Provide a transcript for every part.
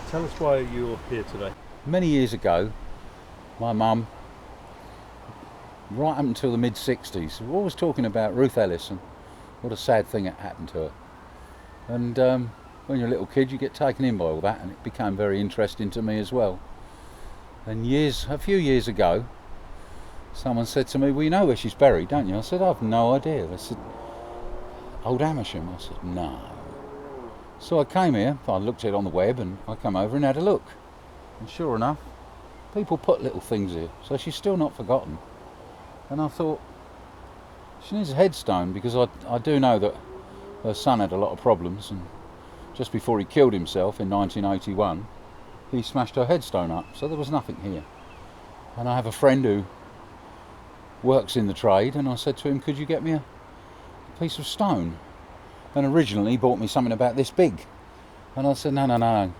tell us why you're here today. Many years ago, my mum, right up until the mid-60s, was always talking about Ruth Ellis and what a sad thing had happened to her. And when you're a little kid, you get taken in by all that, and it became very interesting to me as well. And a few years ago, someone said to me, "Well, you know where she's buried, don't you?" I said, "I've no idea." They said, "Old Amersham." I said, "No." So I came here, I looked at it on the web, and I came over and had a look. And sure enough, people put little things here, so she's still not forgotten. And I thought, she needs a headstone, because I do know that her son had a lot of problems, and just before he killed himself in 1981, he smashed her headstone up, so there was nothing here. And I have a friend who works in the trade, and I said to him, "Could you get me a piece of stone?" And originally he bought me something about this big, and I said, no,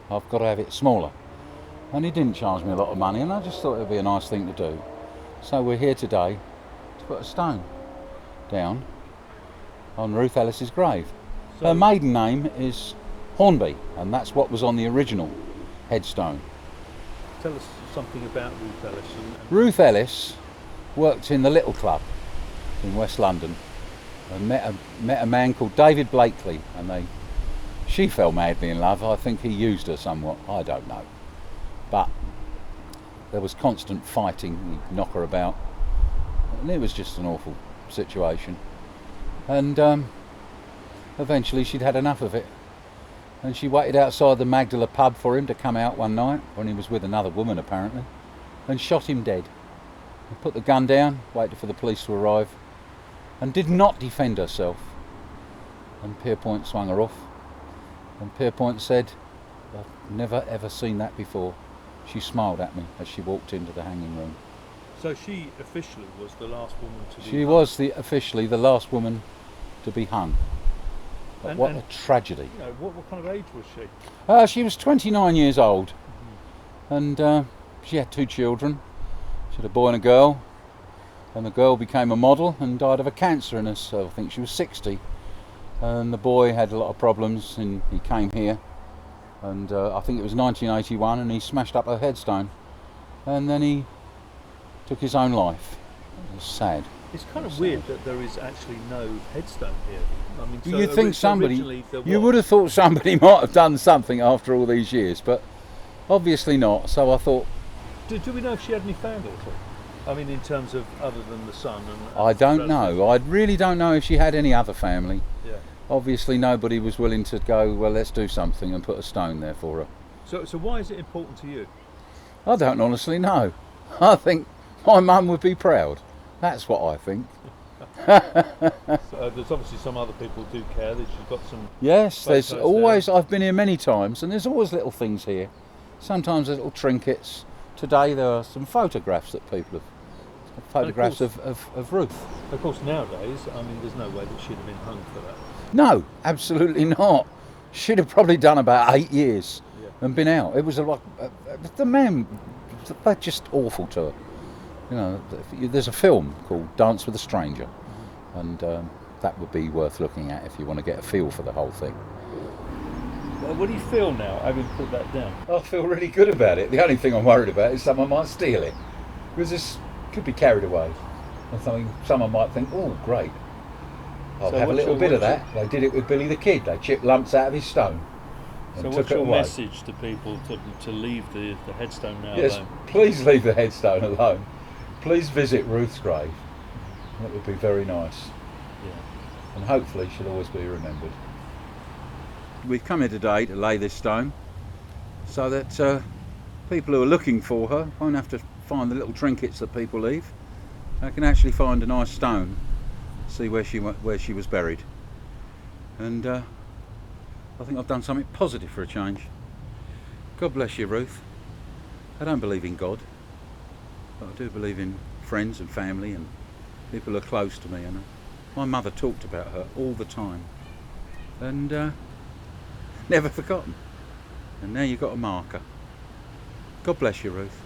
I've got to have it smaller. And he didn't charge me a lot of money, and I just thought it would be a nice thing to do. So we're here today to put a stone down on Ruth Ellis's grave. Her maiden name is Hornby, and that's what was on the original headstone. Tell us something about Ruth Ellis. Ruth Ellis worked in the Little Club in West London and met a man called David Blakely, and she fell madly in love. I think he used her somewhat, I don't know. But there was constant fighting, he'd knock her about, and it was just an awful situation. And eventually she'd had enough of it, and she waited outside the Magdala pub for him to come out one night, when he was with another woman apparently, and shot him dead. He put the gun down, waited for the police to arrive, and did not defend herself. And Pierpoint swung her off, and Pierpoint said, "I've never ever seen that before." She smiled at me as she walked into the hanging room. So she officially was the last woman to be She hung. was officially the last woman to be hung. But what a tragedy. You know, what kind of age was she? She was 29 years old, and she had 2 children. She had a boy and a girl, and the girl became a model and died of a cancer in us. I think she was 60, and the boy had a lot of problems, and he came here, and I think it was 1981, and he smashed up her headstone, and then he took his own life. It was sad. It's kind of weird that there is actually no headstone here. I mean, so You'd think somebody, originally there you was. would have thought somebody might have done something after all these years, but obviously not. So I thought, Do we know if she had any family at all? I mean, in terms of other than the son and I don't know. I really don't know if she had any other family. Yeah. Obviously nobody was willing to go, well, let's do something and put a stone there for her. So why is it important to you? I don't honestly know. I think my mum would be proud. That's what I think. So, there's obviously some other people who do care that she's got some. Yes, there's photos always, there. I've been here many times, and there's always little things here. Sometimes there's little trinkets. Today there are some photographs that people have, photographs of of Ruth. Of course, nowadays, I mean, there's no way that she'd have been hung for that. No, absolutely not. She'd have probably done about 8 years Yeah. and been out. It was a lot. The man, they're just awful to her. You know, there's a film called Dance with a Stranger, and that would be worth looking at if you want to get a feel for the whole thing. Well, what do you feel now, having put that down? I feel really good about it. The only thing I'm worried about is someone might steal it, because this could be carried away, and someone might think, "Oh, great, I'll So have a what's little your- bit of what's that." They did it with Billy the Kid. They chipped lumps out of his stone and So took what's it your away. message to people to leave the headstone now Yes, alone? please leave the headstone alone. Please visit Ruth's grave. That would be very nice. Yeah. And hopefully she'll always be remembered. We've come here today to lay this stone so that people who are looking for her won't have to find the little trinkets that people leave. They can actually find a nice stone, see where she was buried. And I think I've done something positive for a change. God bless you, Ruth. I don't believe in God, but I do believe in friends and family and people who are close to me. And my mother talked about her all the time, and never forgotten. And now you've got a marker. God bless you, Ruth.